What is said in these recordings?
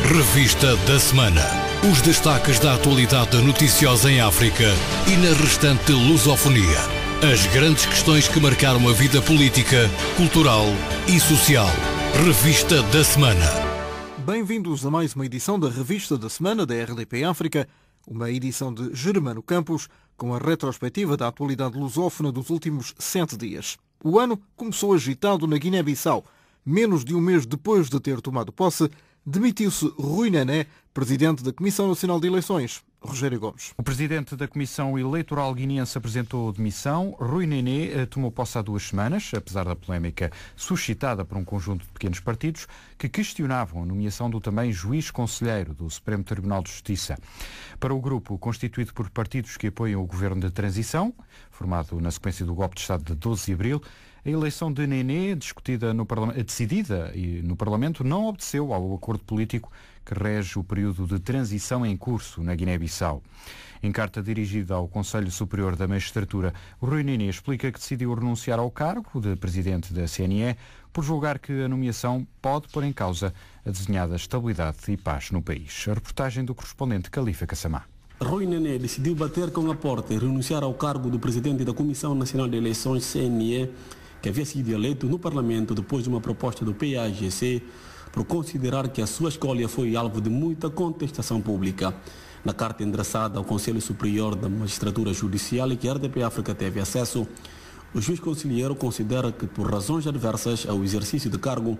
Revista da Semana. Os destaques da atualidade noticiosa em África e na restante lusofonia. As grandes questões que marcaram a vida política, cultural e social. Revista da Semana. Bem-vindos a mais uma edição da Revista da Semana da RDP África, uma edição de Germano Campos, com a retrospectiva da atualidade lusófona dos últimos 7 dias. O ano começou agitado na Guiné-Bissau. Menos de um mês depois de ter tomado posse, demitiu-se Rui Néné, presidente da Comissão Nacional de Eleições. Rogério Gomes. O presidente da Comissão Eleitoral guineense apresentou demissão. Rui Néné tomou posse há 2 semanas, apesar da polémica suscitada por um conjunto de pequenos partidos que questionavam a nomeação do também juiz conselheiro do Supremo Tribunal de Justiça. Para o grupo, constituído por partidos que apoiam o governo de transição, formado na sequência do golpe de Estado de 12 de abril, a eleição de Néné, decidida no Parlamento, não obedeceu ao acordo político que rege o período de transição em curso na Guiné-Bissau. Em carta dirigida ao Conselho Superior da Magistratura, o Rui Néné explica que decidiu renunciar ao cargo de presidente da CNE por julgar que a nomeação pode pôr em causa a desenhada estabilidade e paz no país. A reportagem do correspondente Califa Kassamá. Rui Néné decidiu bater com a porta e renunciar ao cargo do presidente da Comissão Nacional de Eleições, CNE, que havia sido eleito no Parlamento depois de uma proposta do PAGC por considerar que a sua escolha foi alvo de muita contestação pública. Na carta endereçada ao Conselho Superior da Magistratura Judicial e que a RDP África teve acesso, o juiz conselheiro considera que, por razões adversas ao exercício de cargo,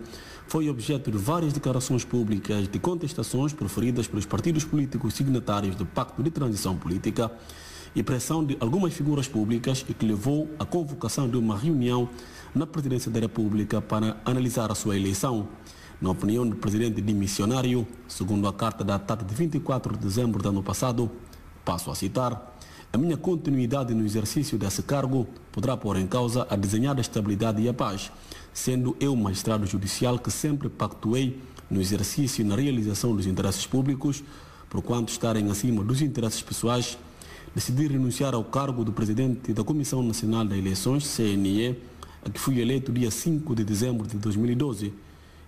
foi objeto de várias declarações públicas de contestações proferidas pelos partidos políticos signatários do Pacto de Transição Política e pressão de algumas figuras públicas e que levou à convocação de uma reunião na Presidência da República para analisar a sua eleição. Na opinião do presidente dimissionário, segundo a carta datada de 24 de dezembro do ano passado, passo a citar: a minha continuidade no exercício desse cargo poderá pôr em causa a desenhada estabilidade e a paz, sendo eu magistrado judicial que sempre pactuei no exercício e na realização dos interesses públicos, porquanto estarem acima dos interesses pessoais, decidi renunciar ao cargo do presidente da Comissão Nacional de Eleições, CNE, a que fui eleito dia 5 de dezembro de 2012,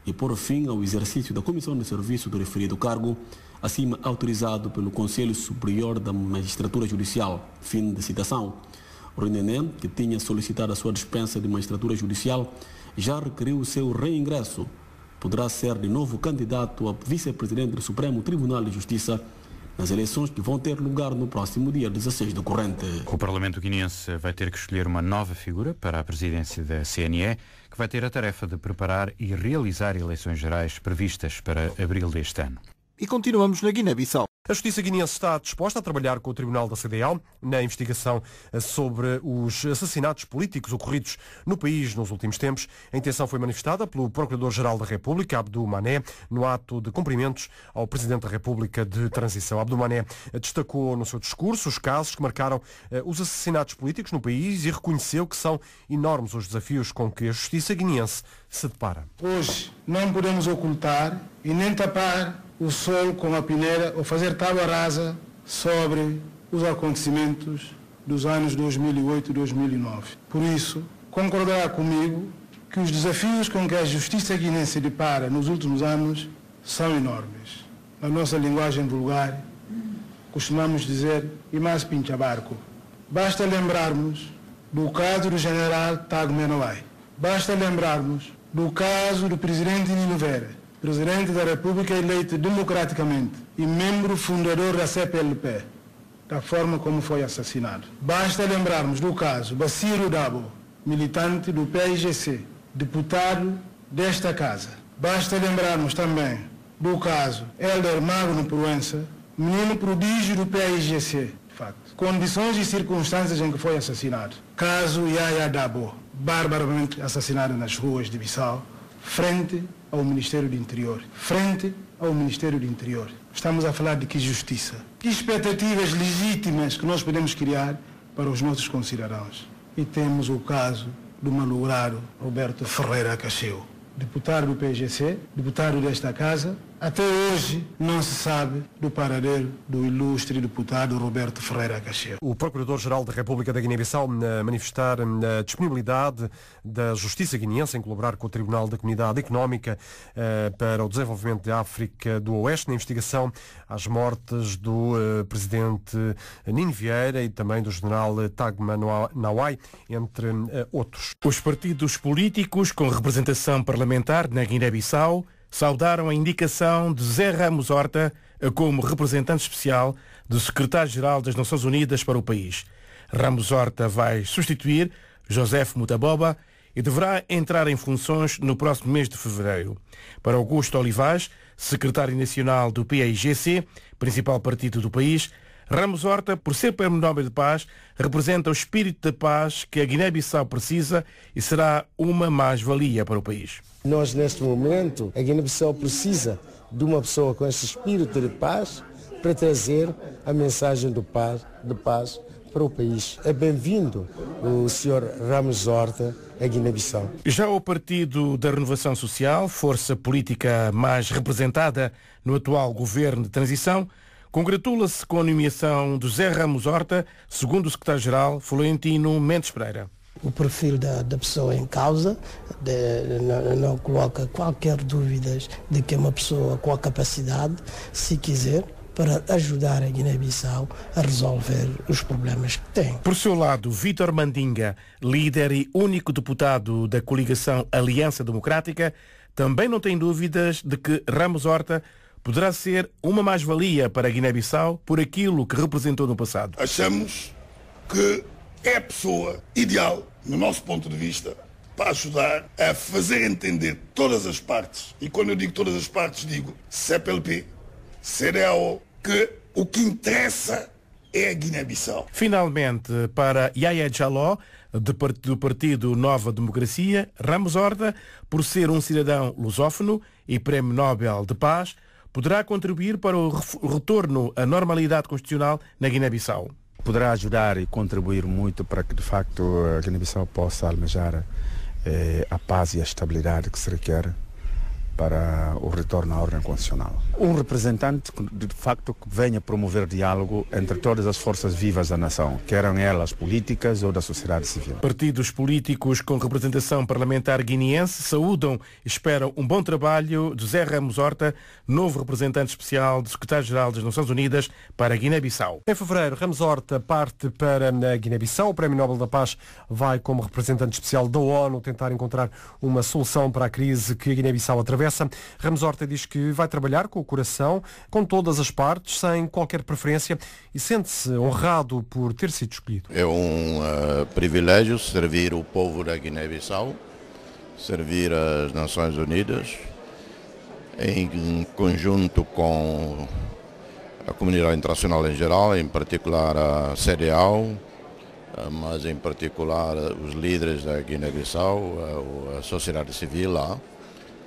e pôr fim ao exercício da Comissão de Serviço do referido cargo, acima autorizado pelo Conselho Superior da Magistratura Judicial. Fim de citação. Rui Néné, que tinha solicitado a sua dispensa de magistratura judicial, já requeriu o seu reingresso. Poderá ser de novo candidato a vice-presidente do Supremo Tribunal de Justiça nas eleições que vão ter lugar no próximo dia 16 do corrente. O Parlamento guineense vai ter que escolher uma nova figura para a presidência da CNE, que vai ter a tarefa de preparar e realizar eleições gerais previstas para abril deste ano. E continuamos na Guiné-Bissau. A Justiça guineense está disposta a trabalhar com o Tribunal da CEDEAO na investigação sobre os assassinatos políticos ocorridos no país nos últimos tempos. A intenção foi manifestada pelo Procurador-Geral da República, Abdou Mané, no ato de cumprimentos ao Presidente da República de Transição. Abdou Mané destacou no seu discurso os casos que marcaram os assassinatos políticos no país e reconheceu que são enormes os desafios com que a Justiça guineense se depara. Hoje não podemos ocultar e nem tapar o sol com a peneira ou fazer tábua rasa sobre os acontecimentos dos anos 2008 e 2009. Por isso, concordará comigo que os desafios com que a justiça guinense se depara nos últimos anos são enormes. Na nossa linguagem vulgar, costumamos dizer "Imas pincha barco". Basta lembrarmos do caso do general Tago Menowai. Basta lembrarmos do caso do presidente Nino Vera, presidente da República eleito democraticamente e membro fundador da CPLP, da forma como foi assassinado. Basta lembrarmos do caso Bassirou Dabo, militante do PAIGC, deputado desta casa. Basta lembrarmos também do caso Hélder Magno Proença, menino prodígio do PAIGC, de facto. Condições e circunstâncias em que foi assassinado. Caso Yaya Dabo, barbaramente assassinado nas ruas de Bissau, frente ao Ministério do Interior. Frente ao Ministério do Interior. Estamos a falar de que justiça? Que expectativas legítimas que nós podemos criar para os nossos concidadãos? E temos o caso do malogrado Roberto Ferreira Cacheu, deputado do PGC, deputado desta casa, Até hoje não se sabe do paradeiro do ilustre deputado Roberto Ferreira Cacheu. O Procurador-Geral da República da Guiné-Bissau manifestar a disponibilidade da Justiça guineense em colaborar com o Tribunal da Comunidade Económica para o Desenvolvimento da África do Oeste na investigação às mortes do Presidente Nino Vieira e também do General Tagma Nawai, entre outros. Os partidos políticos com representação parlamentar na Guiné-Bissau saudaram a indicação de Zé Ramos Horta como representante especial do secretário-geral das Nações Unidas para o país. Ramos Horta vai substituir Joseph Mutaboba e deverá entrar em funções no próximo mês de fevereiro. Para Augusto Olivais, secretário nacional do PAIGC, principal partido do país, Ramos Horta, por ser Prémio Nobel de Paz, representa o espírito de paz que a Guiné-Bissau precisa e será uma mais-valia para o país. Nós, neste momento, a Guiné-Bissau precisa de uma pessoa com esse espírito de paz para trazer a mensagem de paz para o país. É bem-vindo o Sr. Ramos Horta à Guiné-Bissau. Já o Partido da Renovação Social, força política mais representada no atual governo de transição, congratula-se com a nomeação de Zé Ramos Horta, segundo o secretário-geral Florentino Mendes Pereira. O perfil da pessoa em causa não coloca qualquer dúvida de que é uma pessoa com a capacidade, se quiser, para ajudar a Guiné-Bissau a resolver os problemas que tem. Por seu lado, Vítor Mandinga, líder e único deputado da coligação Aliança Democrática, também não tem dúvidas de que Ramos Horta poderá ser uma mais-valia para a Guiné-Bissau por aquilo que representou no passado. Achamos que é a pessoa ideal, no nosso ponto de vista, para ajudar a fazer entender todas as partes, e quando eu digo todas as partes, digo CPLP, CDAO, que o que interessa é a Guiné-Bissau. Finalmente, para Yaya Jaló, do Partido Nova Democracia, Ramos Horta, por ser um cidadão lusófono e Prémio Nobel de Paz, poderá contribuir para o retorno à normalidade constitucional na Guiné-Bissau. Poderá ajudar e contribuir muito para que, de facto, a Guiné-Bissau possa almejar a paz e a estabilidade que se requer para o retorno à ordem constitucional. Um representante, de facto, que venha promover diálogo entre todas as forças vivas da nação, queram elas políticas ou da sociedade civil. Partidos políticos com representação parlamentar guineense saúdam e esperam um bom trabalho de Zé Ramos Horta, novo representante especial do secretário-geral das Nações Unidas para a Guiné-Bissau. Em fevereiro, Ramos Horta parte para a Guiné-Bissau. O Prémio Nobel da Paz vai, como representante especial da ONU, tentar encontrar uma solução para a crise que a Guiné-Bissau atravessa. Ramos Horta diz que vai trabalhar com o coração, com todas as partes, sem qualquer preferência, e sente-se honrado por ter sido escolhido. É um privilégio servir o povo da Guiné-Bissau, servir as Nações Unidas, em conjunto com a comunidade internacional em geral, em particular a CEDEAO, mas em particular os líderes da Guiné-Bissau, a sociedade civil lá,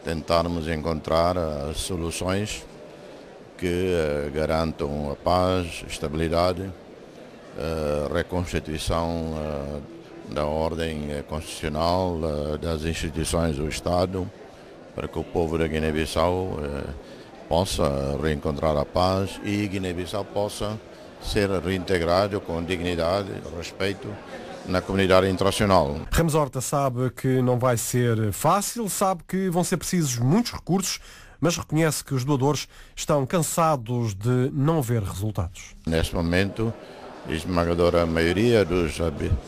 tentarmos encontrar soluções que garantam a paz, estabilidade, reconstituição da ordem constitucional, das instituições do Estado, para que o povo da Guiné-Bissau possa reencontrar a paz e Guiné-Bissau possa ser reintegrado com dignidade, respeito na comunidade internacional. Ramos Horta sabe que não vai ser fácil, sabe que vão ser precisos muitos recursos, mas reconhece que os doadores estão cansados de não ver resultados. Neste momento, a esmagadora maioria dos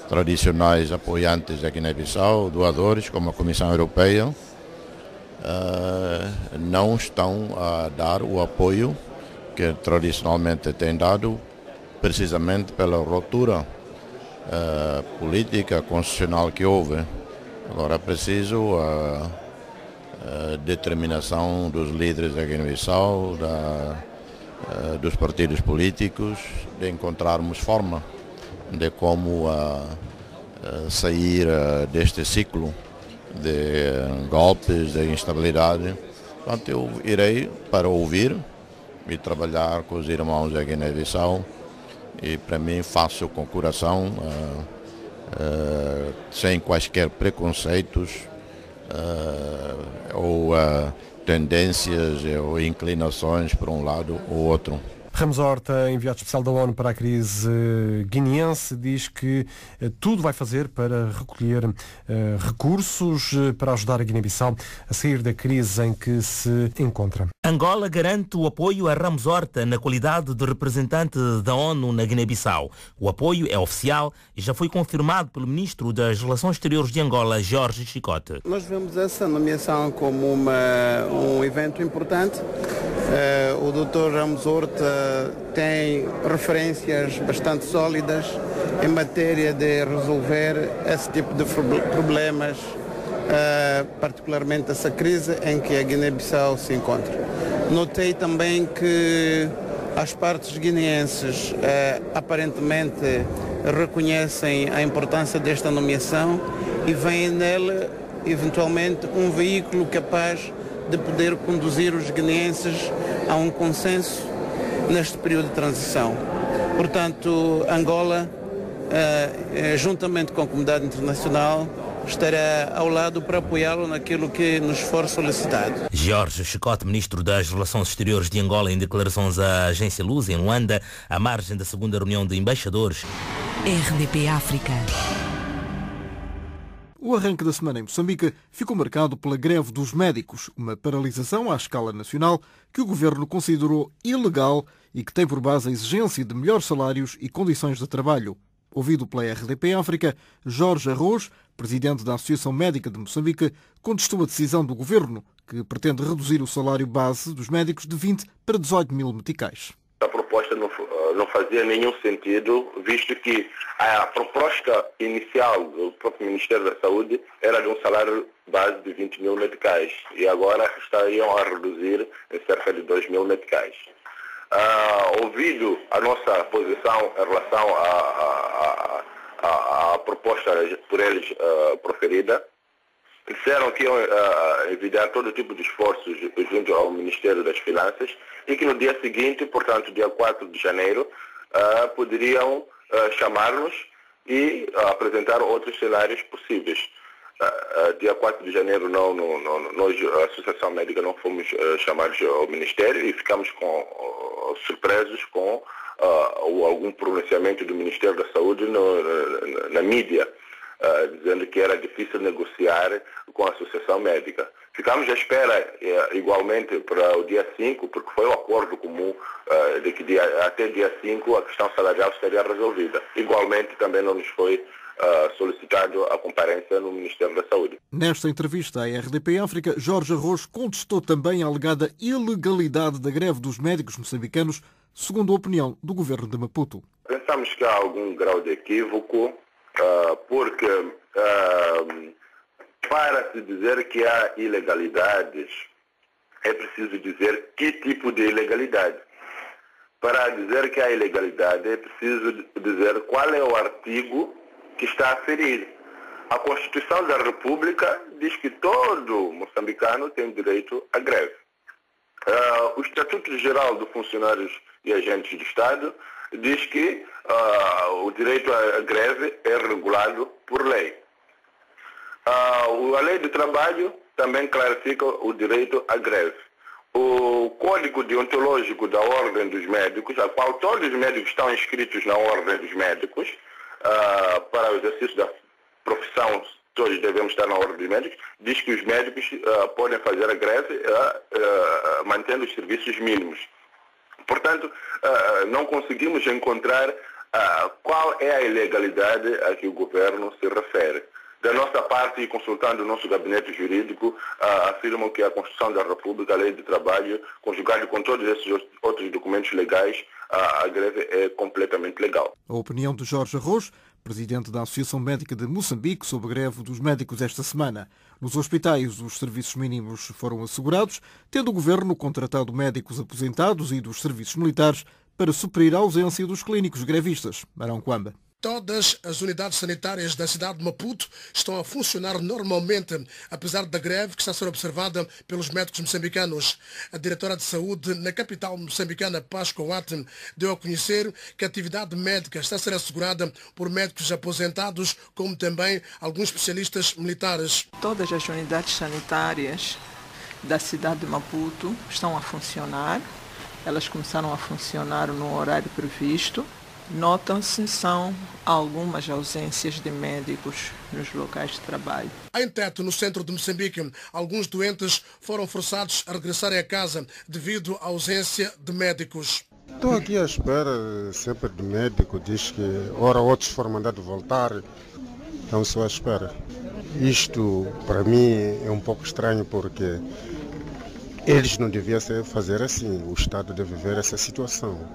tradicionais apoiantes da Guiné-Bissau, doadores como a Comissão Europeia, não estão a dar o apoio que tradicionalmente tem dado, precisamente pela ruptura política constitucional que houve. Agora é preciso a determinação dos líderes da Guiné-Bissau, dos partidos políticos, de encontrarmos forma de como sair deste ciclo de golpes, de instabilidade. Portanto, eu irei para ouvir e trabalhar com os irmãos da Guiné-Bissau, e para mim faço com coração, sem quaisquer preconceitos ou tendências ou inclinações para um lado ou outro. Ramos Horta, enviado especial da ONU para a crise guineense, diz que tudo vai fazer para recolher recursos para ajudar a Guiné-Bissau a sair da crise em que se encontra. Angola garante o apoio a Ramos Horta na qualidade de representante da ONU na Guiné-Bissau. O apoio é oficial e já foi confirmado pelo ministro das Relações Exteriores de Angola, Jorge Chicote. Nós vemos essa nomeação como um evento importante. O Dr. Ramos Horta tem referências bastante sólidas em matéria de resolver esse tipo de problemas, particularmente essa crise em que a Guiné-Bissau se encontra. Notei também que as partes guineenses aparentemente reconhecem a importância desta nomeação e veem nela eventualmente um veículo capaz de poder conduzir os guineenses a um consenso neste período de transição. Portanto, Angola, juntamente com a comunidade internacional, estará ao lado para apoiá-lo naquilo que nos for solicitado. Jorge Chicote, ministro das Relações Exteriores de Angola, em declarações à agência Luz, em Luanda, à margem da segunda reunião de embaixadores. RDP África. O arranque da semana em Moçambique ficou marcado pela greve dos médicos, uma paralisação à escala nacional que o governo considerou ilegal e que tem por base a exigência de melhores salários e condições de trabalho. Ouvido pela RDP África, Jorge Arroz, presidente da Associação Médica de Moçambique, contestou a decisão do governo, que pretende reduzir o salário base dos médicos de 20 para 18 mil meticais. A proposta não fazia nenhum sentido, visto que a proposta inicial do próprio Ministério da Saúde era de um salário base de 20 mil meticais e agora estariam a reduzir em cerca de 2 mil meticais. Ouvido a nossa posição em relação à proposta por eles proferida, disseram que iam evitar todo tipo de esforços junto ao Ministério das Finanças e que no dia seguinte, portanto, dia 4 de janeiro, poderiam chamar-nos e apresentar outros cenários possíveis. Dia 4 de janeiro, nós, a Associação Médica, não fomos chamados ao Ministério e ficamos surpresos com algum pronunciamento do Ministério da Saúde na mídia, dizendo que era difícil negociar com a Associação Médica. Ficamos à espera, igualmente, para o dia 5, porque foi um acordo comum de que até dia 5 a questão salarial estaria resolvida. Igualmente, também não nos foi solicitado a comparência no Ministério da Saúde. Nesta entrevista à RDP África, Jorge Arroz contestou também a alegada ilegalidade da greve dos médicos moçambicanos, segundo a opinião do governo de Maputo. Pensamos que há algum grau de equívoco, porque para se dizer que há ilegalidades, é preciso dizer que tipo de ilegalidade. Para dizer que há ilegalidade, é preciso dizer qual é o artigo que está a ferir. A Constituição da República diz que todo moçambicano tem direito à greve. O Estatuto Geral dos Funcionários e Agentes de Estado diz que o direito à greve é regulado por lei. A Lei do Trabalho também clarifica o direito à greve. O Código Deontológico da Ordem dos Médicos, a qual todos os médicos estão inscritos na Ordem dos Médicos, para o exercício da profissão, todos devemos estar na Ordem dos Médicos, diz que os médicos podem fazer a greve mantendo os serviços mínimos. Portanto, não conseguimos encontrar qual é a ilegalidade a que o governo se refere. Da nossa parte, e consultando o nosso gabinete jurídico, afirmam que a Constituição da República, a Lei do Trabalho, conjugado com todos esses outros documentos legais, a greve é completamente legal. A opinião de Jorge Arroz, presidente da Associação Médica de Moçambique, sobre a greve dos médicos esta semana. Nos hospitais, os serviços mínimos foram assegurados, tendo o governo contratado médicos aposentados e dos serviços militares para suprir a ausência dos clínicos grevistas. Marão Quamba. Todas as unidades sanitárias da cidade de Maputo estão a funcionar normalmente, apesar da greve que está a ser observada pelos médicos moçambicanos. A diretora de saúde na capital moçambicana, Pasco Watem, deu a conhecer que a atividade médica está a ser assegurada por médicos aposentados, como também alguns especialistas militares. Todas as unidades sanitárias da cidade de Maputo estão a funcionar. Elas começaram a funcionar no horário previsto. Notam-se são algumas ausências de médicos nos locais de trabalho. Em Teto, no centro de Moçambique, alguns doentes foram forçados a regressarem a casa devido à ausência de médicos. Estou aqui à espera sempre de médico, diz que ora outros foram mandados voltar, então estou à espera. Isto para mim é um pouco estranho porque eles não deviam fazer assim, o Estado deve ver essa situação.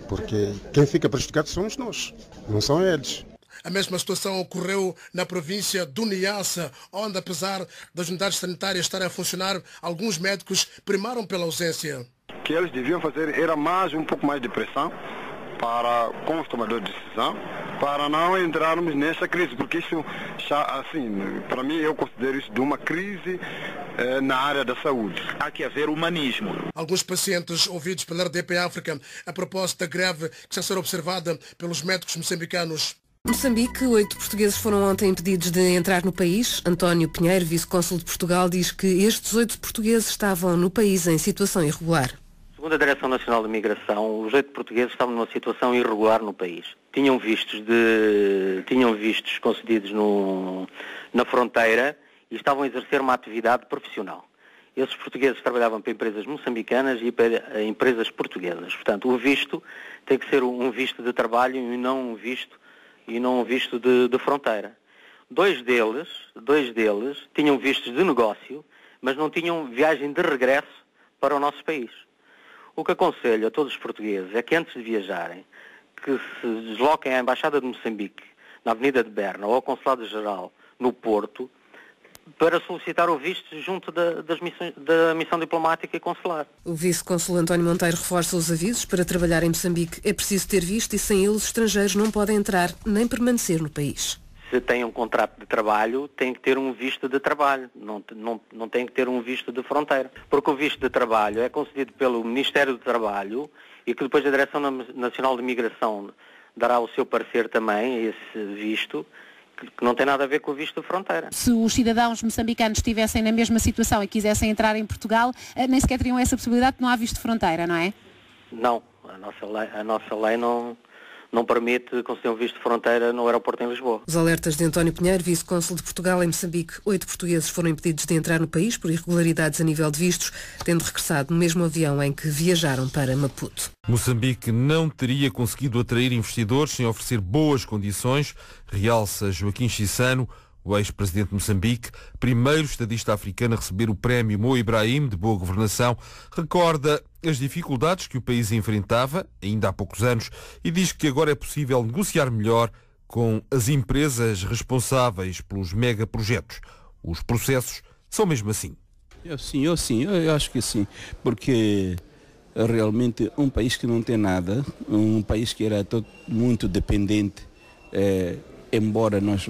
Porque quem fica prejudicado somos nós, não são eles. A mesma situação ocorreu na província do Niassa, onde, apesar das unidades sanitárias estarem a funcionar, alguns médicos primaram pela ausência. O que eles deviam fazer era um pouco mais de pressão com os tomadores de decisão, para não entrarmos nessa crise, porque isso, assim, para mim, eu considero isso de uma crise na área da saúde. Há que haver humanismo. Alguns pacientes ouvidos pela RDP África a propósito da greve que está a ser observada pelos médicos moçambicanos. Moçambique, 8 portugueses foram ontem impedidos de entrar no país. António Pinheiro, vice-cônsul de Portugal, diz que estes 8 portugueses estavam no país em situação irregular. Segundo a Direção Nacional de Migração, os 8 portugueses estavam numa situação irregular no país. Tinham vistos concedidos na fronteira e estavam a exercer uma atividade profissional. Esses portugueses trabalhavam para empresas moçambicanas e para empresas portuguesas. Portanto, o visto tem que ser um visto de trabalho e não um visto de fronteira. Dois deles tinham vistos de negócio, mas não tinham viagem de regresso para o nosso país. O que aconselho a todos os portugueses é que antes de viajarem, que se desloquem à Embaixada de Moçambique, na Avenida de Berna, ou ao Consulado-Geral, no Porto, para solicitar o visto junto da missão diplomática e consular. O vice-cônsul António Monteiro reforça os avisos. Para trabalhar em Moçambique é preciso ter visto e sem ele os estrangeiros não podem entrar nem permanecer no país. Se tem um contrato de trabalho, tem que ter um visto de trabalho, não tem que ter um visto de fronteira. Porque o visto de trabalho é concedido pelo Ministério do Trabalho e que depois a Direção Nacional de Migração dará o seu parecer também a esse visto, que não tem nada a ver com o visto de fronteira. Se os cidadãos moçambicanos estivessem na mesma situação e quisessem entrar em Portugal, nem sequer teriam essa possibilidade, porque não há visto de fronteira, não é? Não, a nossa lei não permite conceder um visto de fronteira no aeroporto em Lisboa. Os alertas de António Pinheiro, vice-cônsul de Portugal em Moçambique. 8 portugueses foram impedidos de entrar no país por irregularidades a nível de vistos, tendo regressado no mesmo avião em que viajaram para Maputo. Moçambique não teria conseguido atrair investidores sem oferecer boas condições, realça Joaquim Chissano, o ex-presidente de Moçambique, primeiro estadista africano a receber o prémio Mo Ibrahim de Boa Governação, recorda as dificuldades que o país enfrentava ainda há poucos anos e diz que agora é possível negociar melhor com as empresas responsáveis pelos megaprojetos. Os processos são mesmo assim. Eu acho que sim, porque realmente um país que não tem nada, um país que era muito dependente, embora nós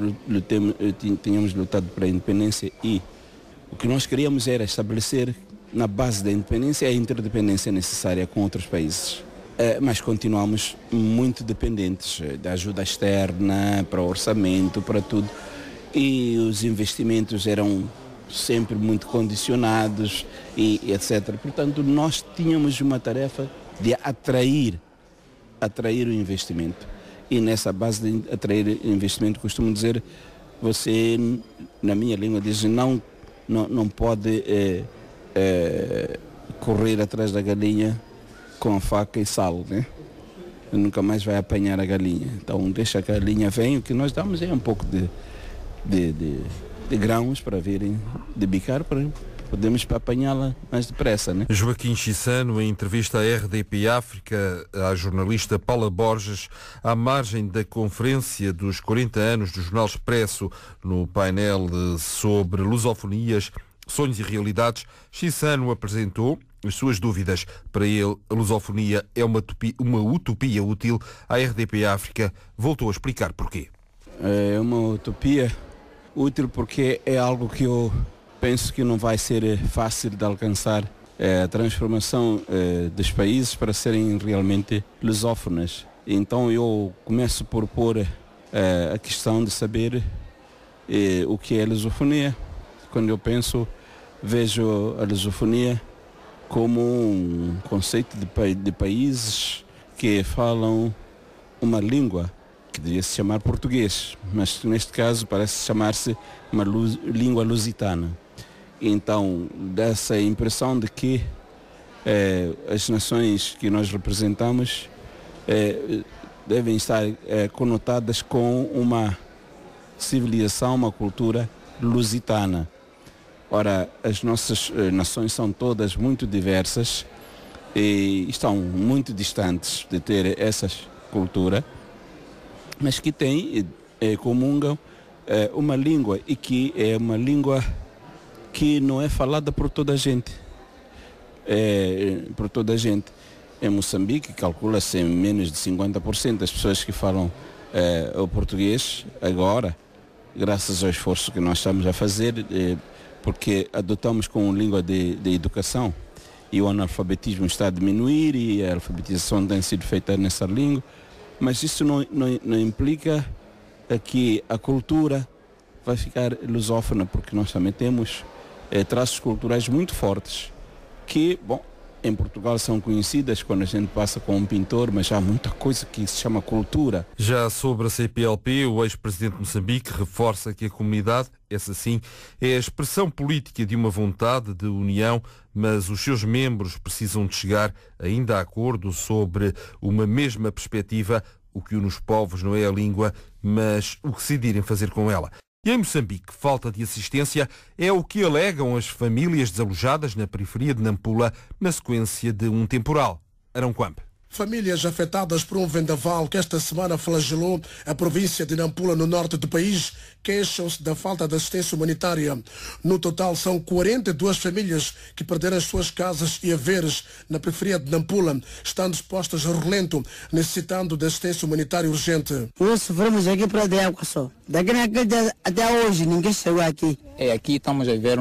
tenhamos lutado para a independência, e o que nós queríamos era estabelecer na base da independência a interdependência necessária com outros países. Mas continuamos muito dependentes da ajuda externa, para o orçamento, para tudo. E os investimentos eram sempre muito condicionados e etc. Portanto, nós tínhamos uma tarefa de atrair o investimento. E nessa base de atrair investimento, costumo dizer, você, na minha língua, diz não pode correr atrás da galinha com faca e sal, né? Nunca mais vai apanhar a galinha. Então deixa que a galinha venha, o que nós damos é um pouco de grãos para virem de bicar, para podemos apanhá-la mais depressa, né? Joaquim Chissano, em entrevista à RDP África, à jornalista Paula Borges, à margem da conferência dos 40 anos do Jornal Expresso, no painel sobre lusofonias, sonhos e realidades, Chissano apresentou as suas dúvidas. Para ele, a lusofonia é uma utopia útil. A RDP África voltou a explicar porquê. É uma utopia útil porque é algo que eu penso que não vai ser fácil de alcançar, a transformação dos países para serem realmente lusófonas. Então eu começo por pôr a questão de saber o que é lusofonia. Quando eu penso vejo a lusofonia como um conceito de países que falam uma língua que deveria se chamar português, mas neste caso parece chamar-se uma língua lusitana. Então, dá essa impressão de que as nações que nós representamos devem estar conotadas com uma civilização, uma cultura lusitana. Ora, as nossas nações são todas muito diversas e estão muito distantes de ter essa cultura, mas que comungam uma língua e que é uma língua que não é falada por toda a gente. Em Moçambique, calcula-se menos de 50% das pessoas que falam o português agora, graças ao esforço que nós estamos a fazer, porque adotamos como língua de educação e o analfabetismo está a diminuir e a alfabetização tem sido feita nessa língua, mas isso não implica que a cultura vai ficar lusófona, porque nós também temos traços culturais muito fortes que, bom, em Portugal são conhecidas quando a gente passa com um pintor, mas há muita coisa que se chama cultura. Já sobre a CPLP, o ex-presidente de Moçambique reforça que a comunidade, essa sim, é a expressão política de uma vontade de união, mas os seus membros precisam de chegar ainda a acordo sobre uma mesma perspectiva. O que une os povos não é a língua, mas o que decidirem fazer com ela. E em Moçambique, falta de assistência é o que alegam as famílias desalojadas na periferia de Nampula na sequência de um temporal. Aranquampe. Famílias afetadas por um vendaval que esta semana flagelou a província de Nampula, no norte do país, queixam-se da falta de assistência humanitária. No total, são 42 famílias que perderam as suas casas e haveres na periferia de Nampula, estando expostas a relento, necessitando de assistência humanitária urgente. Nós sofremos aqui para de água só. Daqui até hoje ninguém chegou aqui. Aqui estamos a ver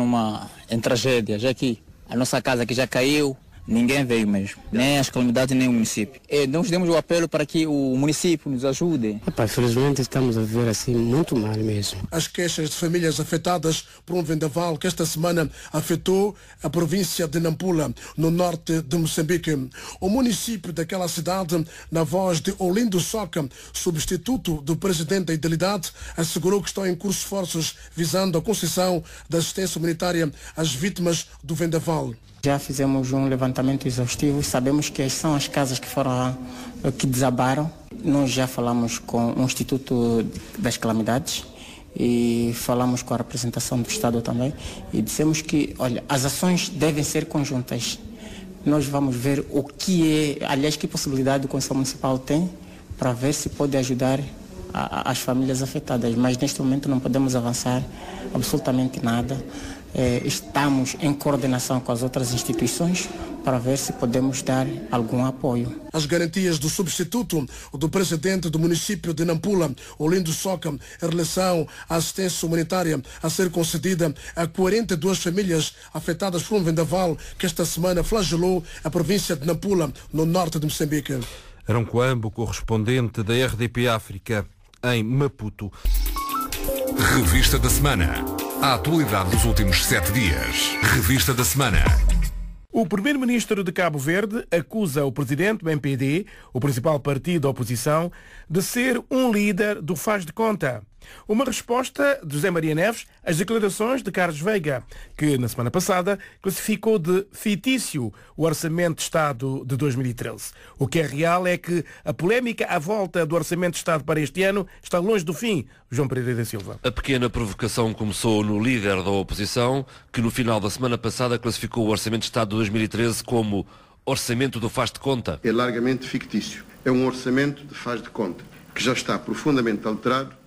em tragédia. Já aqui, a nossa casa aqui já caiu. Ninguém veio mesmo, nem as comunidades, nem o município. Nós demos o apelo para que o município nos ajude. Infelizmente estamos a viver assim muito mal mesmo. As queixas de famílias afetadas por um vendaval que esta semana afetou a província de Nampula, no norte de Moçambique. O município daquela cidade, na voz de Olindo Soca, substituto do presidente da Idilidade, assegurou que estão em curso esforços visando a concessão da assistência humanitária às vítimas do vendaval. Já fizemos um levantamento exaustivo, sabemos que são as casas que desabaram. Nós já falamos com o Instituto das Calamidades e falamos com a representação do Estado também e dissemos que, olha, as ações devem ser conjuntas. Nós vamos ver que possibilidade o Conselho Municipal tem para ver se pode ajudar as famílias afetadas, mas neste momento não podemos avançar absolutamente nada. Estamos em coordenação com as outras instituições para ver se podemos dar algum apoio. As garantias do substituto do presidente do município de Nampula, Olindo Soca, em relação à assistência humanitária a ser concedida a 42 famílias afetadas por um vendaval que esta semana flagelou a província de Nampula, no norte de Moçambique. Aranquampe, correspondente da RDP África em Maputo. Revista da semana. A atualidade dos últimos 7 dias. Revista da semana. O primeiro-ministro de Cabo Verde acusa o presidente do MPD, o principal partido da oposição, de ser um líder do faz de conta. Uma resposta de José Maria Neves às declarações de Carlos Veiga, que na semana passada classificou de fictício o Orçamento de Estado de 2013. O que é real é que a polémica à volta do Orçamento de Estado para este ano está longe do fim. João Pereira da Silva. A pequena provocação começou no líder da oposição, que no final da semana passada classificou o Orçamento de Estado de 2013 como Orçamento do faz de conta. É largamente fictício. É um orçamento de faz de conta, que já está profundamente alterado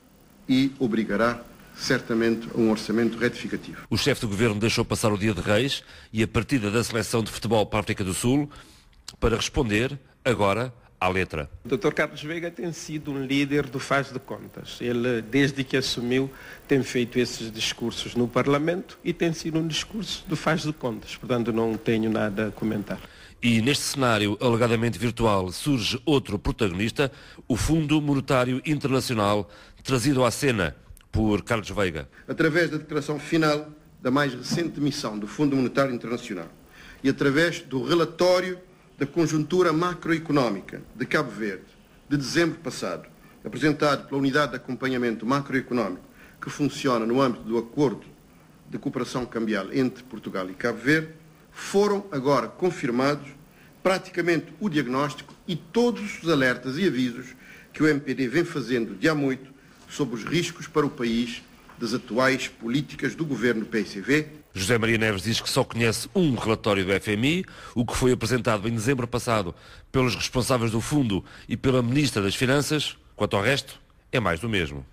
e obrigará certamente a um orçamento retificativo. O chefe do governo deixou passar o dia de Reis e a partida da seleção de futebol para a África do Sul para responder agora à letra. O Dr. Carlos Veiga tem sido um líder do faz de contas. Ele, desde que assumiu, tem feito esses discursos no Parlamento e tem sido um discurso do faz de contas. Portanto, não tenho nada a comentar. E neste cenário alegadamente virtual surge outro protagonista, o Fundo Monetário Internacional, trazido à cena por Carlos Veiga. Através da declaração final da mais recente missão do Fundo Monetário Internacional e através do relatório da conjuntura macroeconómica de Cabo Verde, de dezembro passado, apresentado pela Unidade de Acompanhamento Macroeconómico, que funciona no âmbito do Acordo de Cooperação Cambial entre Portugal e Cabo Verde, foram agora confirmados praticamente o diagnóstico e todos os alertas e avisos que o MPD vem fazendo de há muito sobre os riscos para o país das atuais políticas do governo PSV. José Maria Neves diz que só conhece um relatório do FMI, o que foi apresentado em dezembro passado pelos responsáveis do fundo e pela Ministra das Finanças. Quanto ao resto, é mais do mesmo.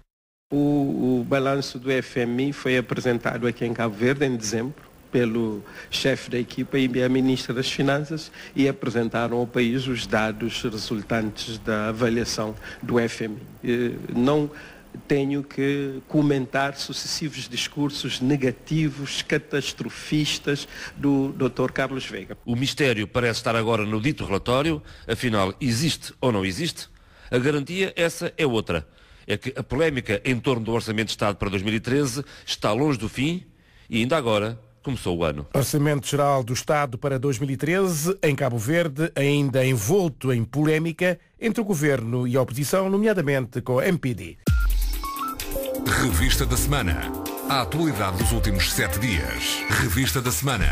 O balanço do FMI foi apresentado aqui em Cabo Verde em dezembro pelo chefe da equipa e a Ministra das Finanças e apresentaram ao país os dados resultantes da avaliação do FMI. Não tenho que comentar sucessivos discursos negativos, catastrofistas do Dr. Carlos Veiga. O mistério parece estar agora no dito relatório, afinal, existe ou não existe? A garantia, essa é outra. É que a polémica em torno do Orçamento de Estado para 2013 está longe do fim e ainda agora começou o ano. Orçamento Geral do Estado para 2013, em Cabo Verde, ainda envolto em polémica entre o Governo e a oposição, nomeadamente com a MPD. Revista da Semana. A atualidade dos últimos 7 dias. Revista da Semana.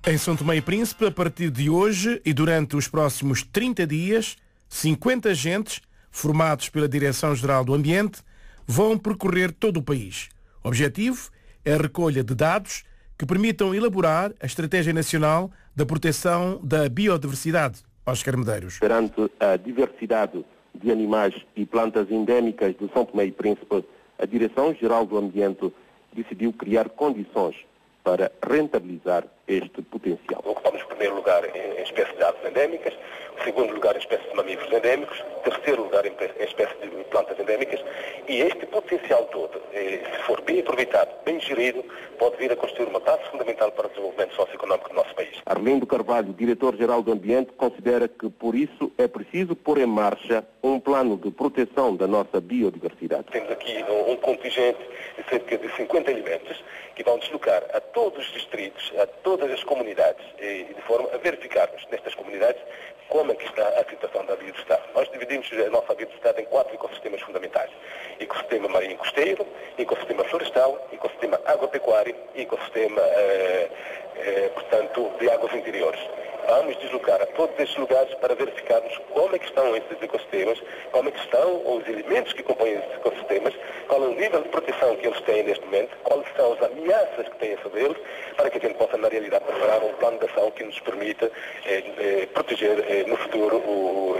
Em São Tomé e Príncipe, a partir de hoje e durante os próximos 30 dias, 50 agentes, formados pela Direção-Geral do Ambiente, vão percorrer todo o país. O objetivo é a recolha de dados que permitam elaborar a Estratégia Nacional da Proteção da Biodiversidade. Oscar Medeiros. Perante a diversidade de animais e plantas endémicas de São Tomé e Príncipe, a Direção-Geral do Ambiente decidiu criar condições para rentabilizar este potencial. Ocupamos o primeiro lugar em espécies de aves endémicas, o segundo lugar em espécies de mamíferos endémicos, o terceiro lugar em espécies de plantas endémicas, e este potencial todo, se for bem aproveitado, bem gerido, pode vir a constituir uma base fundamental para o desenvolvimento socioeconómico do nosso país. Arlindo Carvalho, Diretor-Geral do Ambiente, considera que por isso é preciso pôr em marcha um plano de proteção da nossa biodiversidade. Temos aqui um contingente de cerca de 50 elementos que vão deslocar a todos os distritos, a todas as comunidades, de forma a verificarmos nestas comunidades como é que está a situação da biodiversidade. Nós dividimos a nossa biodiversidade em 4 ecossistemas fundamentais. Ecossistema marinho costeiro, ecossistema florestal, ecossistema agropecuário e ecossistema, portanto, de águas interiores. Vamos deslocar a todos estes lugares para verificarmos como é que estão esses ecossistemas, como é que estão os elementos que compõem esses ecossistemas, qual é o nível de proteção que eles têm neste momento, quais são as ameaças que têm sobre eles, para que a gente possa, na realidade, preparar um plano de ação que nos permita proteger no futuro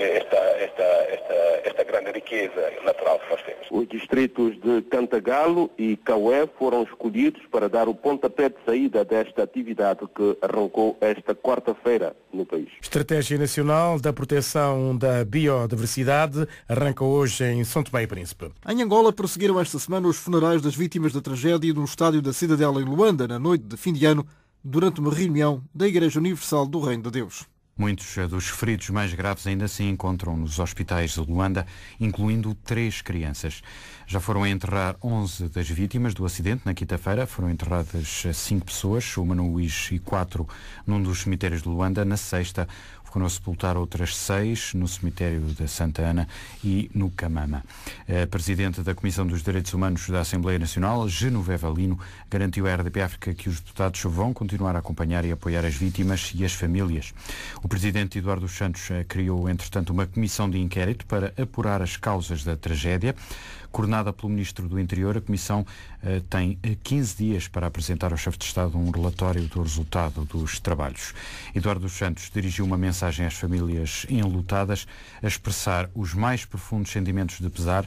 esta grande riqueza natural que nós temos. Os distritos de Cantagalo e Caué foram escolhidos para dar o pontapé de saída desta atividade que arrancou esta quarta-feira no país. Estratégia Nacional da Proteção da Biodiversidade arranca hoje em São Tomé e Príncipe. Em Angola prosseguiram esta semana os funerais das vítimas da tragédia no estádio da Cidadela em Luanda, na noite de fim de ano, durante uma reunião da Igreja Universal do Reino de Deus. Muitos dos feridos mais graves ainda se encontram nos hospitais de Luanda, incluindo 3 crianças. Já foram a enterrar 11 das vítimas do acidente na quinta-feira. Foram enterradas 5 pessoas, uma no Uís e 4 num dos cemitérios de Luanda. Na sexta, foram a sepultar outras 6 no cemitério da Santa Ana e no Camama. A Presidente da Comissão dos Direitos Humanos da Assembleia Nacional, Genoveva Lino, garantiu à RDP África que os deputados vão continuar a acompanhar e apoiar as vítimas e as famílias. O Presidente Eduardo Santos criou, entretanto, uma comissão de inquérito para apurar as causas da tragédia. Coordenada pelo Ministro do Interior, a Comissão tem 15 dias para apresentar ao Chefe de Estado um relatório do resultado dos trabalhos. Eduardo Santos dirigiu uma mensagem às famílias enlutadas a expressar os mais profundos sentimentos de pesar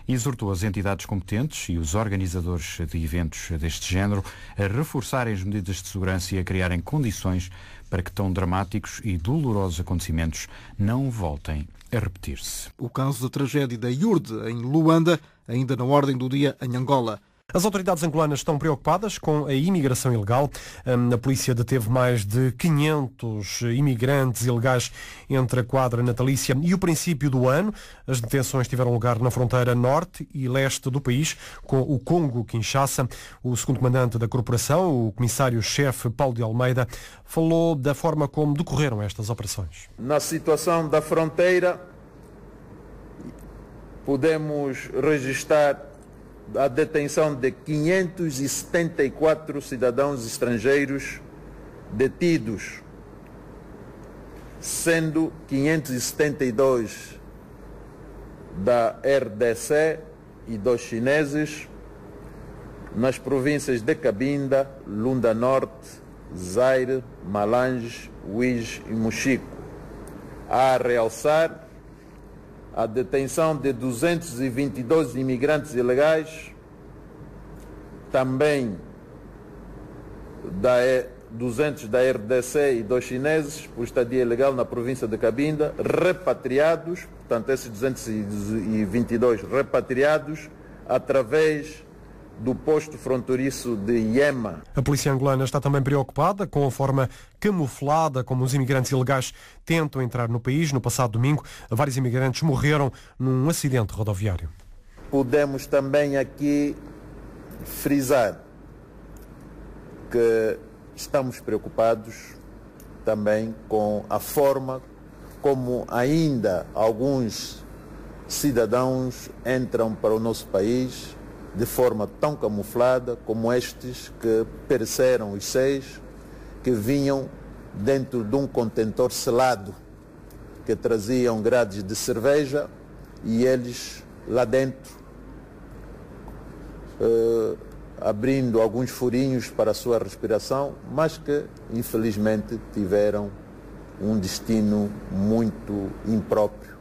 e exortou as entidades competentes e os organizadores de eventos deste género a reforçarem as medidas de segurança e a criarem condições para que tão dramáticos e dolorosos acontecimentos não voltem a repetir-se. O caso da tragédia da Iurde, em Luanda, ainda na ordem do dia em Angola. As autoridades angolanas estão preocupadas com a imigração ilegal. A polícia deteve mais de 500 imigrantes ilegais entre a quadra natalícia e o princípio do ano. As detenções tiveram lugar na fronteira norte e leste do país, com o Congo-Kinshasa. O segundo comandante da corporação, o comissário-chefe Paulo de Almeida, falou da forma como decorreram estas operações. Na situação da fronteira, podemos registrar a detenção de 574 cidadãos estrangeiros detidos, sendo 572 da RDC e 2 chineses, nas províncias de Cabinda, Lunda Norte, Zaire, Malange, Uige e Mochico. Há a realçar a detenção de 222 imigrantes ilegais, também 200 da RDC e 2 chineses, por estadia ilegal na província de Cabinda, repatriados, portanto esses 222 repatriados através do posto fronteiriço de Iema. A polícia angolana está também preocupada com a forma camuflada como os imigrantes ilegais tentam entrar no país. No passado domingo, vários imigrantes morreram num acidente rodoviário. Podemos também aqui frisar que estamos preocupados também com a forma como ainda alguns cidadãos entram para o nosso país de forma tão camuflada como estes que pereceram os 6 que vinham dentro de um contentor selado que traziam grades de cerveja e eles lá dentro abrindo alguns furinhos para a sua respiração, mas que infelizmente tiveram um destino muito impróprio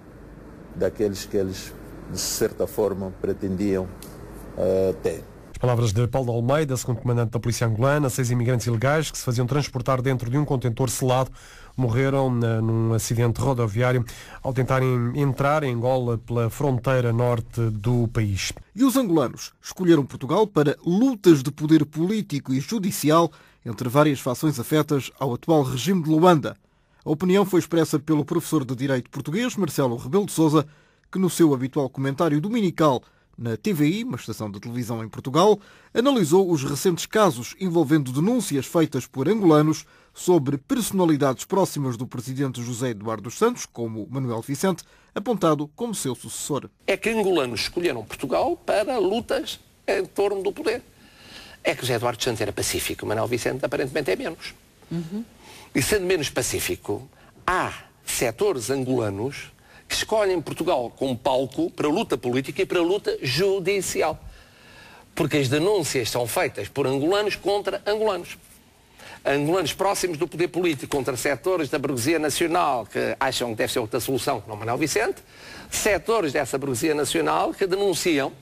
daqueles que eles de certa forma pretendiam ter. As palavras de Paulo de Almeida, segundo comandante da polícia angolana. 6 imigrantes ilegais que se faziam transportar dentro de um contentor selado morreram num acidente rodoviário ao tentarem entrar em Angola pela fronteira norte do país. E os angolanos escolheram Portugal para lutas de poder político e judicial entre várias fações afetas ao atual regime de Luanda. A opinião foi expressa pelo professor de Direito português, Marcelo Rebelo de Sousa, que no seu habitual comentário dominical na TVI, uma estação de televisão em Portugal, analisou os recentes casos envolvendo denúncias feitas por angolanos sobre personalidades próximas do presidente José Eduardo dos Santos, como Manuel Vicente, apontado como seu sucessor. É que angolanos escolheram Portugal para lutas em torno do poder. É que José Eduardo dos Santos era pacífico, Manuel Vicente aparentemente é menos. E sendo menos pacífico, há setores angolanos que escolhem Portugal como palco para a luta política e para a luta judicial. Porque as denúncias são feitas por angolanos contra angolanos. Angolanos próximos do poder político contra setores da burguesia nacional que acham que deve ser outra solução que não Manuel Vicente, setores dessa burguesia nacional que denunciam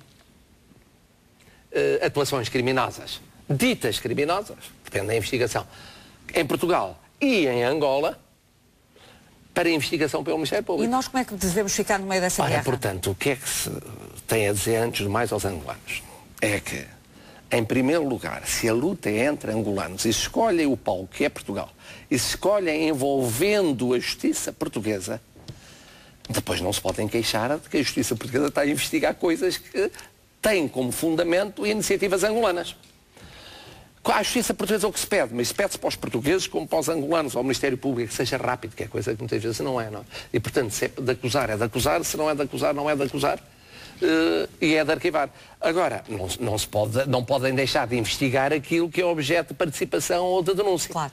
atuações criminosas, ditas criminosas, depende da investigação, em Portugal e em Angola, para investigação pelo Ministério Público. E nós como é que devemos ficar no meio dessa guerra? Portanto, o que é que se tem a dizer antes de mais aos angolanos? É que, em primeiro lugar, se a luta é entre angolanos e se escolhem o palco que é Portugal e se escolhem envolvendo a justiça portuguesa, depois não se podem queixar de que a justiça portuguesa está a investigar coisas que têm como fundamento iniciativas angolanas. À justiça portuguesa é o que se pede, mas pede-se para os portugueses como para os angolanos, ao Ministério Público, que seja rápido, que é coisa que muitas vezes não é. Não? E, portanto, se é de acusar, é de acusar, se não é de acusar, não é de acusar, e é de arquivar. Agora, não podem deixar de investigar aquilo que é objeto de participação ou de denúncia. Claro.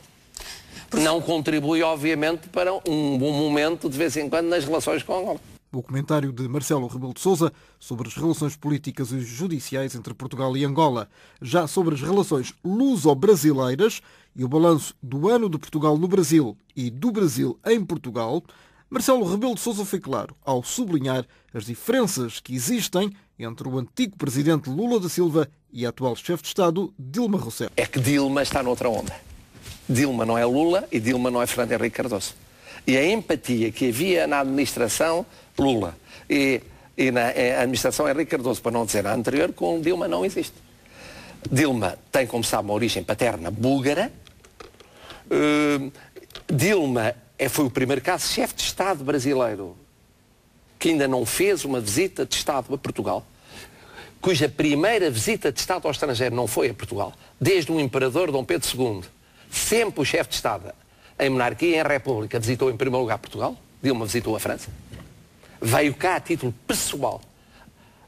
Não contribui, obviamente, para um bom momento, de vez em quando, nas relações com Angola. O comentário de Marcelo Rebelo de Sousa sobre as relações políticas e judiciais entre Portugal e Angola. Já sobre as relações luso-brasileiras e o balanço do ano de Portugal no Brasil e do Brasil em Portugal, Marcelo Rebelo de Sousa foi claro ao sublinhar as diferenças que existem entre o antigo presidente Lula da Silva e a atual chefe de Estado, Dilma Rousseff. É que Dilma está noutra onda. Dilma não é Lula e Dilma não é Fernando Henrique Cardoso. E a empatia que havia na administração Lula e na administração Henrique Cardoso, para não dizer a anterior, com Dilma não existe. Dilma tem, como sabe, uma origem paterna búlgara. Dilma foi o primeiro caso chefe de Estado brasileiro que ainda não fez uma visita de Estado a Portugal, cuja primeira visita de Estado ao estrangeiro não foi a Portugal. Desde o imperador Dom Pedro II, sempre o chefe de Estado em monarquia e em república visitou em primeiro lugar Portugal. Dilma visitou a França. Veio cá a título pessoal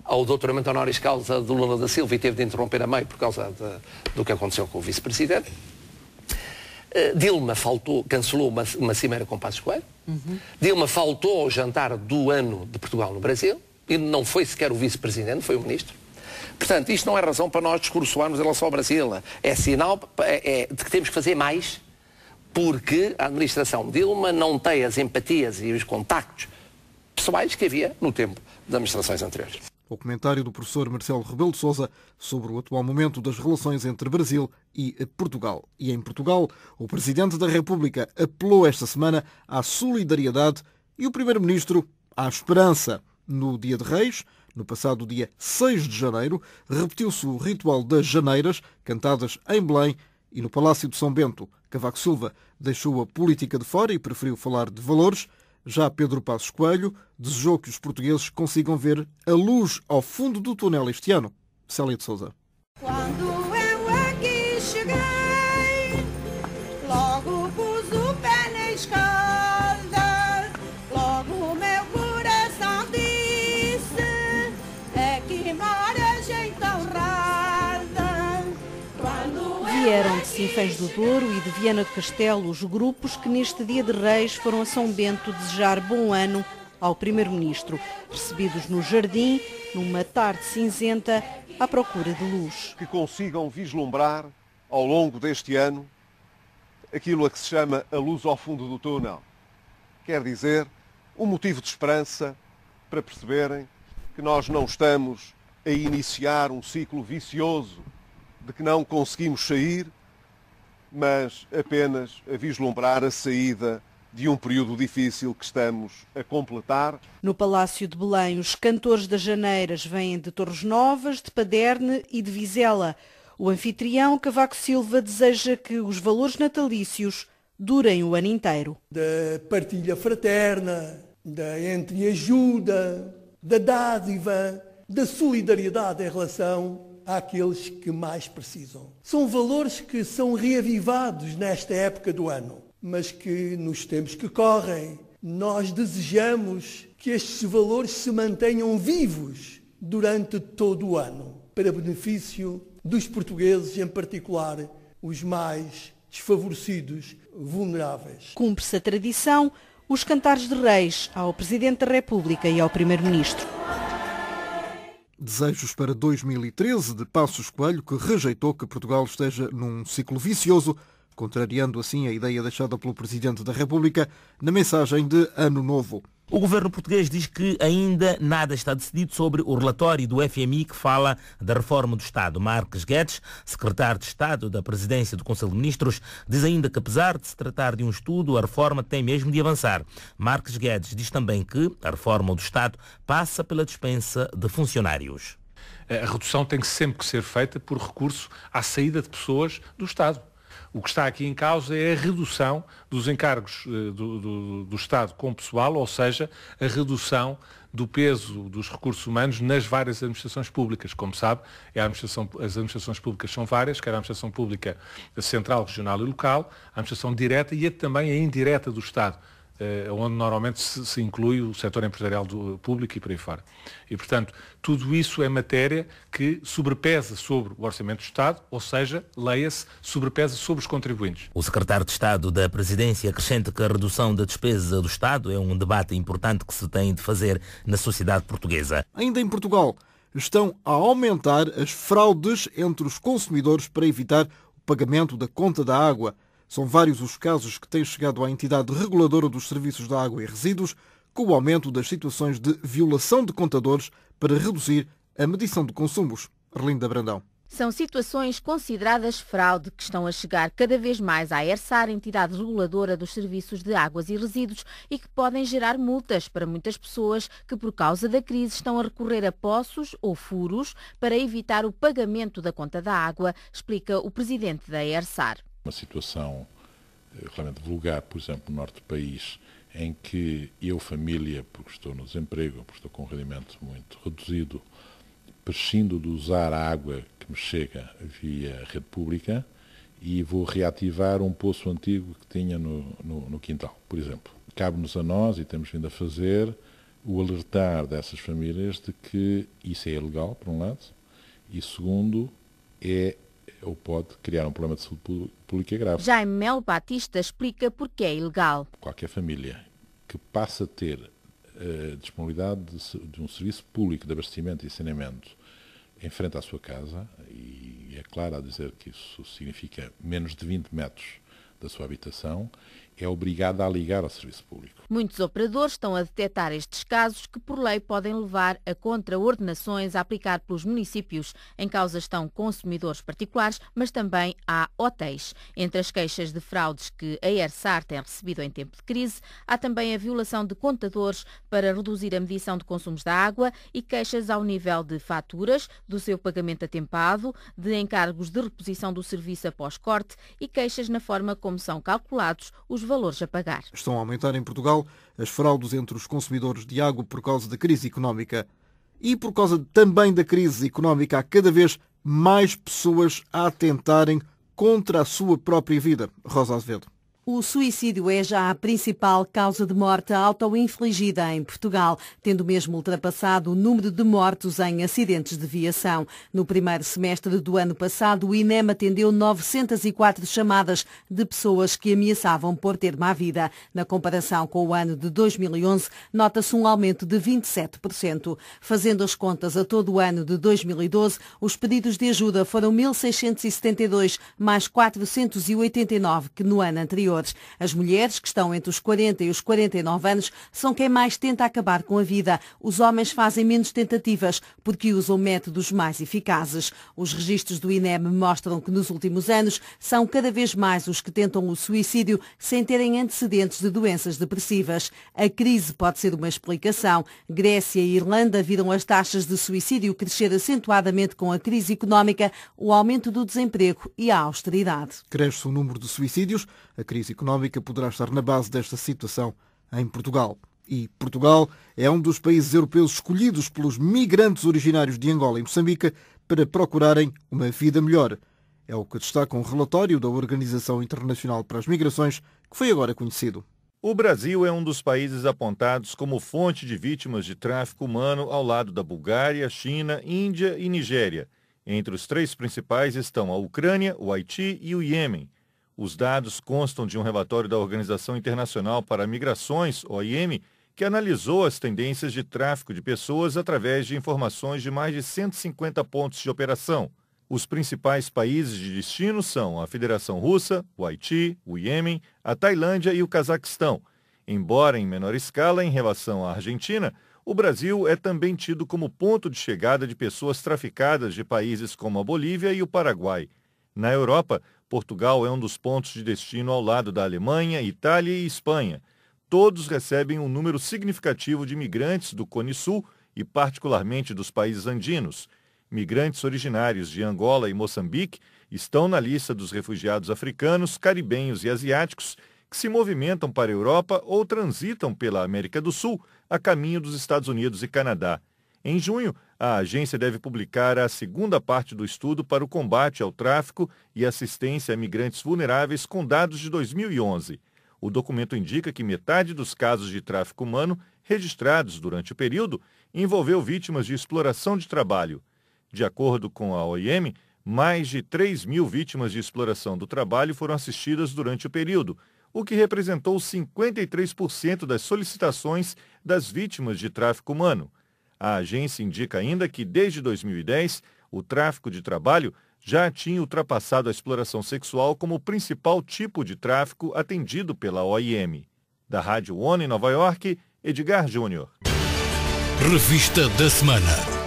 ao doutoramento honoris causa de Lula da Silva e teve de interromper a meio por causa do que aconteceu com o vice-presidente. Dilma cancelou uma cimeira com Passos Coelho. Dilma faltou ao jantar do ano de Portugal no Brasil e não foi sequer o vice-presidente, foi o ministro. Portanto, isto não é razão para nós discursoarmos em relação ao Brasil. É sinal de que temos que fazer mais, porque a administração Dilma não tem as empatias e os contactos pessoais que havia no tempo das administrações anteriores. O comentário do professor Marcelo Rebelo de Sousa sobre o atual momento das relações entre Brasil e Portugal. E em Portugal, o Presidente da República apelou esta semana à solidariedade e o Primeiro-Ministro à esperança. No Dia de Reis, no passado dia 6 de janeiro, repetiu-se o ritual das janeiras, cantadas em Belém e no Palácio de São Bento. Cavaco Silva deixou a política de fora e preferiu falar de valores. Já Pedro Passos Coelho desejou que os portugueses consigam ver a luz ao fundo do túnel este ano. Célia de Sousa. Quando eu aqui cheguei, logo pus o pé na escada, logo o meu coração disse, é que mora gente honrada. Vieram de Sinfãs do Douro e de Viana do Castelo os grupos que neste dia de Reis foram a São Bento desejar bom ano ao Primeiro-Ministro, recebidos no jardim, numa tarde cinzenta, à procura de luz. Que consigam vislumbrar, ao longo deste ano, aquilo a que se chama a luz ao fundo do túnel. Quer dizer, um motivo de esperança para perceberem que nós não estamos a iniciar um ciclo vicioso de que não conseguimos sair, mas apenas a vislumbrar a saída de um período difícil que estamos a completar. No Palácio de Belém, os cantores das janeiras vêm de Torres Novas, de Paderne e de Vizela. O anfitrião, Cavaco Silva, deseja que os valores natalícios durem o ano inteiro. Da partilha fraterna, da entreajuda, da dádiva, da solidariedade em relação àqueles que mais precisam. São valores que são reavivados nesta época do ano, mas que nos tempos que correm nós desejamos que estes valores se mantenham vivos durante todo o ano, para benefício dos portugueses, em particular os mais desfavorecidos, vulneráveis. Cumpre-se a tradição, os cantares de Reis ao Presidente da República e ao Primeiro-Ministro. Desejos para 2013 de Passos Coelho, que rejeitou que Portugal esteja num ciclo vicioso, contrariando assim a ideia deixada pelo Presidente da República na mensagem de Ano Novo. O governo português diz que ainda nada está decidido sobre o relatório do FMI que fala da reforma do Estado. Marques Guedes, secretário de Estado da Presidência do Conselho de Ministros, diz ainda que, apesar de se tratar de um estudo, a reforma tem mesmo de avançar. Marques Guedes diz também que a reforma do Estado passa pela dispensa de funcionários. A redução tem sempre que ser feita por recurso à saída de pessoas do Estado. O que está aqui em causa é a redução dos encargos do Estado com pessoal, ou seja, a redução do peso dos recursos humanos nas várias administrações públicas. Como sabe, as administrações públicas são várias, quer a administração pública central, regional e local, a administração direta e também a indireta do Estado, onde normalmente se inclui o setor empresarial público e por aí fora. E, portanto, tudo isso é matéria que sobrepesa sobre o Orçamento do Estado, ou seja, leia-se, sobrepesa sobre os contribuintes. O secretário de Estado da Presidência acrescenta que a redução da despesa do Estado é um debate importante que se tem de fazer na sociedade portuguesa. Ainda em Portugal, estão a aumentar as fraudes entre os consumidores para evitar o pagamento da conta da água. São vários os casos que têm chegado à entidade reguladora dos serviços da água e resíduos, com o aumento das situações de violação de contadores para reduzir a medição de consumos. Arlinda Brandão. São situações consideradas fraude que estão a chegar cada vez mais à ERSAR, entidade reguladora dos serviços de águas e resíduos, e que podem gerar multas para muitas pessoas que, por causa da crise, estão a recorrer a poços ou furos para evitar o pagamento da conta da água, explica o presidente da ERSAR. Uma situação realmente vulgar, por exemplo, no norte do país, em que eu, família, porque estou no desemprego, porque estou com um rendimento muito reduzido, prescindo de usar a água que me chega via rede pública e vou reativar um poço antigo que tinha no quintal, por exemplo. Cabe-nos a nós, e temos vindo a fazer, o alertar dessas famílias de que isso é ilegal, por um lado, e segundo, ou pode criar um problema de saúde pública grave. Jaime Melo Batista explica porque é ilegal. Qualquer família que passa a ter disponibilidade de um serviço público de abastecimento e saneamento em frente à sua casa, e é claro a dizer que isso significa menos de 20 metros da sua habitação, é obrigada a ligar ao serviço público. Muitos operadores estão a detectar estes casos que, por lei, podem levar a contraordenações a aplicar pelos municípios. Em causa estão consumidores particulares, mas também há hotéis. Entre as queixas de fraudes que a ERSAR tem recebido em tempo de crise, há também a violação de contadores para reduzir a medição de consumos da água e queixas ao nível de faturas, do seu pagamento atempado, de encargos de reposição do serviço após corte e queixas na forma como são calculados os valores a pagar. Estão a aumentar em Portugal as fraudes entre os consumidores de água por causa da crise económica. E por causa também da crise económica, há cada vez mais pessoas a atentarem contra a sua própria vida. Rosa Azevedo. O suicídio é já a principal causa de morte auto-infligida em Portugal, tendo mesmo ultrapassado o número de mortos em acidentes de viação. No primeiro semestre do ano passado, o INEM atendeu 904 chamadas de pessoas que ameaçavam pôr termo à vida. Na comparação com o ano de 2011, nota-se um aumento de 27%. Fazendo as contas a todo o ano de 2012, os pedidos de ajuda foram 1.672, mais 489 que no ano anterior. As mulheres, que estão entre os 40 e os 49 anos, são quem mais tenta acabar com a vida. Os homens fazem menos tentativas, porque usam métodos mais eficazes. Os registros do INEM mostram que nos últimos anos são cada vez mais os que tentam o suicídio sem terem antecedentes de doenças depressivas. A crise pode ser uma explicação. Grécia e Irlanda viram as taxas de suicídio crescer acentuadamente com a crise económica, o aumento do desemprego e a austeridade. Cresce o número de suicídios. A crise económica poderá estar na base desta situação em Portugal. E Portugal é um dos países europeus escolhidos pelos migrantes originários de Angola e Moçambique para procurarem uma vida melhor. É o que destaca um relatório da Organização Internacional para as Migrações, que foi agora conhecido. O Brasil é um dos países apontados como fonte de vítimas de tráfico humano ao lado da Bulgária, China, Índia e Nigéria. Entre os três principais estão a Ucrânia, o Haiti e o Iêmen. Os dados constam de um relatório da Organização Internacional para Migrações, OIM, que analisou as tendências de tráfico de pessoas através de informações de mais de 150 pontos de operação. Os principais países de destino são a Federação Russa, o Haiti, o Iêmen, a Tailândia e o Cazaquistão. Embora em menor escala em relação à Argentina, o Brasil é também tido como ponto de chegada de pessoas traficadas de países como a Bolívia e o Paraguai. Na Europa, Portugal é um dos pontos de destino ao lado da Alemanha, Itália e Espanha. Todos recebem um número significativo de migrantes do Cone Sul e particularmente dos países andinos. Migrantes originários de Angola e Moçambique estão na lista dos refugiados africanos, caribenhos e asiáticos que se movimentam para a Europa ou transitam pela América do Sul a caminho dos Estados Unidos e Canadá. Em junho, a agência deve publicar a segunda parte do estudo para o combate ao tráfico e assistência a migrantes vulneráveis com dados de 2011. O documento indica que metade dos casos de tráfico humano registrados durante o período envolveu vítimas de exploração de trabalho. De acordo com a OIM, mais de 3.000 vítimas de exploração do trabalho foram assistidas durante o período, o que representou 53% das solicitações das vítimas de tráfico humano. A agência indica ainda que, desde 2010, o tráfico de trabalho já tinha ultrapassado a exploração sexual como o principal tipo de tráfico atendido pela OIM. Da Rádio ONU em Nova York, Edgar Júnior. Revista da Semana.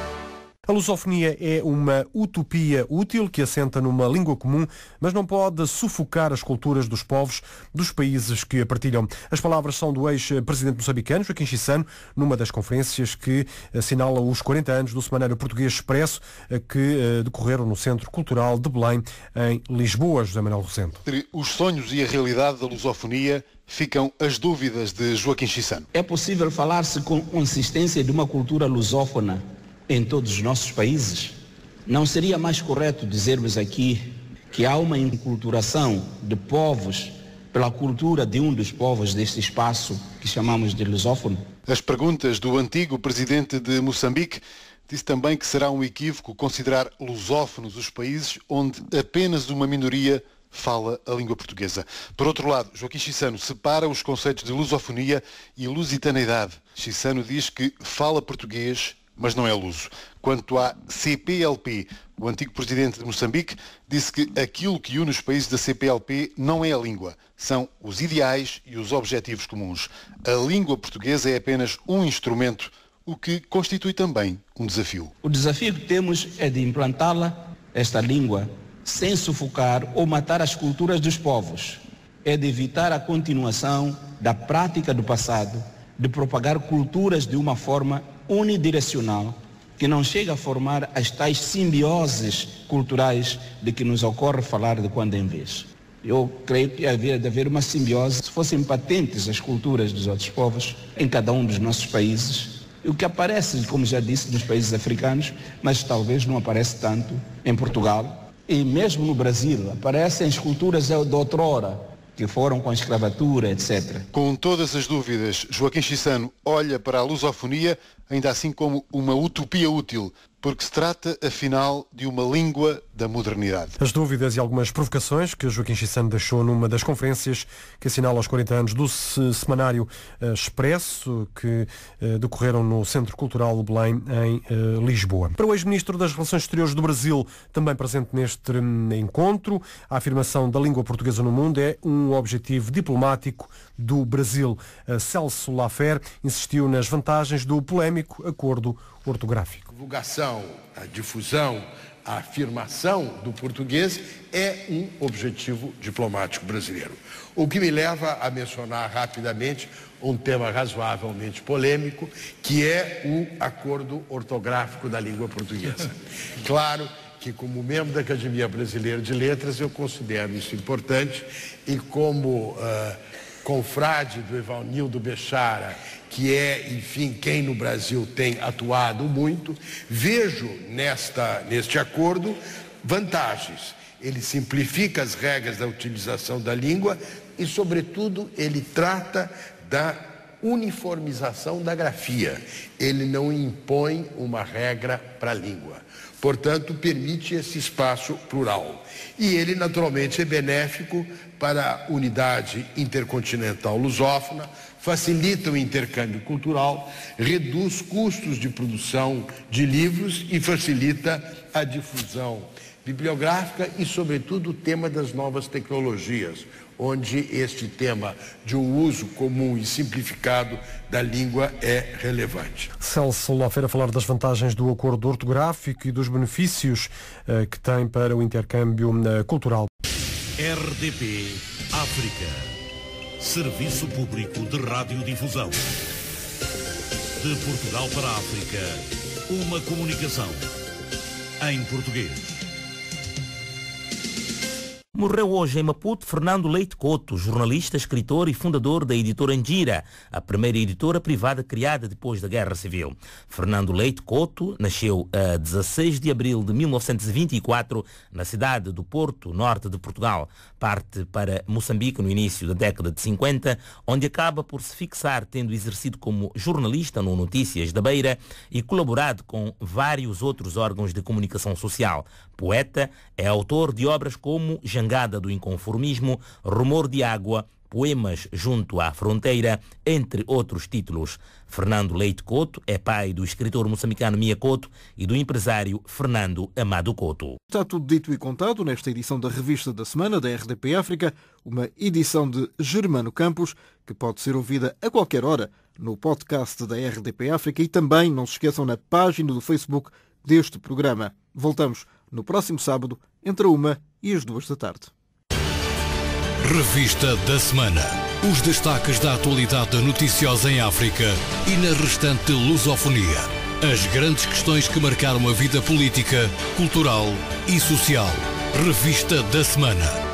A lusofonia é uma utopia útil que assenta numa língua comum, mas não pode sufocar as culturas dos povos dos países que a partilham. As palavras são do ex-presidente moçambicano, Joaquim Chissano, numa das conferências que assinala os 40 anos do Semanário Português Expresso, que decorreram no Centro Cultural de Belém, em Lisboa. José Manuel Rosendo. Entre os sonhos e a realidade da lusofonia ficam as dúvidas de Joaquim Chissano. É possível falar-se com consistência de uma cultura lusófona em todos os nossos países? Não seria mais correto dizermos aqui que há uma enculturação de povos pela cultura de um dos povos deste espaço que chamamos de lusófono? As perguntas do antigo presidente de Moçambique disse também que será um equívoco considerar lusófonos os países onde apenas uma minoria fala a língua portuguesa. Por outro lado, Joaquim Chissano separa os conceitos de lusofonia e lusitaneidade. Chissano diz que fala português, mas não é luso. Quanto à CPLP, o antigo presidente de Moçambique disse que aquilo que une os países da CPLP não é a língua, são os ideais e os objetivos comuns. A língua portuguesa é apenas um instrumento, o que constitui também um desafio. O desafio que temos é de implantá-la, esta língua, sem sufocar ou matar as culturas dos povos. É de evitar a continuação da prática do passado, de propagar culturas de uma forma unidirecional, que não chega a formar as tais simbioses culturais de que nos ocorre falar de quando em vez. Eu creio que havia de haver uma simbiose, se fossem patentes as culturas dos outros povos em cada um dos nossos países, o que aparece, como já disse, nos países africanos, mas talvez não aparece tanto em Portugal e mesmo no Brasil. Aparecem as culturas de outrora, que foram com a escravatura, etc. Com todas as dúvidas, Joaquim Chissano olha para a lusofonia ainda assim como uma utopia útil, porque se trata, afinal, de uma língua da modernidade. As dúvidas e algumas provocações que Joaquim Chissano deixou numa das conferências que assinala os 40 anos do Semanário Expresso, que decorreram no Centro Cultural de Belém, em Lisboa. Para o ex-ministro das Relações Exteriores do Brasil, também presente neste encontro, a afirmação da língua portuguesa no mundo é um objetivo diplomático do Brasil. Celso Laffer insistiu nas vantagens do polémico acordo ortográfico. A divulgação, a difusão, a afirmação do português é um objetivo diplomático brasileiro. O que me leva a mencionar rapidamente um tema razoavelmente polêmico, que é o acordo ortográfico da língua portuguesa. Claro que, como membro da Academia Brasileira de Letras, eu considero isso importante e como confrade do Evanildo Bechara, que é, enfim, quem no Brasil tem atuado muito, vejo neste acordo vantagens. Ele simplifica as regras da utilização da língua e, sobretudo, ele trata da uniformização da grafia. Ele não impõe uma regra para a língua. Portanto, permite esse espaço plural. E ele, naturalmente, é benéfico para a unidade intercontinental lusófona, facilita o intercâmbio cultural, reduz custos de produção de livros e facilita a difusão bibliográfica e, sobretudo, o tema das novas tecnologias, onde este tema de um uso comum e simplificado da língua é relevante. Celso Laffer a falar das vantagens do acordo ortográfico e dos benefícios que tem para o intercâmbio cultural. RDP África, Serviço Público de Radiodifusão. De Portugal para a África, uma comunicação em português. Morreu hoje em Maputo Fernando Leite Couto, jornalista, escritor e fundador da editora Angira, a primeira editora privada criada depois da Guerra Civil. Fernando Leite Couto nasceu a 16 de abril de 1924 na cidade do Porto, norte de Portugal. Parte para Moçambique no início da década de 50, onde acaba por se fixar tendo exercido como jornalista no Notícias da Beira e colaborado com vários outros órgãos de comunicação social. Poeta, é autor de obras como Jangada do Inconformismo, Rumor de Água, Poemas junto à Fronteira, entre outros títulos. Fernando Leite Couto é pai do escritor moçambicano Mia Couto e do empresário Fernando Amado Couto. Está tudo dito e contado nesta edição da Revista da Semana da RDP África, uma edição de Germano Campos, que pode ser ouvida a qualquer hora no podcast da RDP África e também, não se esqueçam, na página do Facebook deste programa. Voltamos no próximo sábado, entre 1 e as 2 da tarde. Revista da Semana. Os destaques da atualidade noticiosa em África e na restante lusofonia. As grandes questões que marcaram a vida política, cultural e social. Revista da Semana.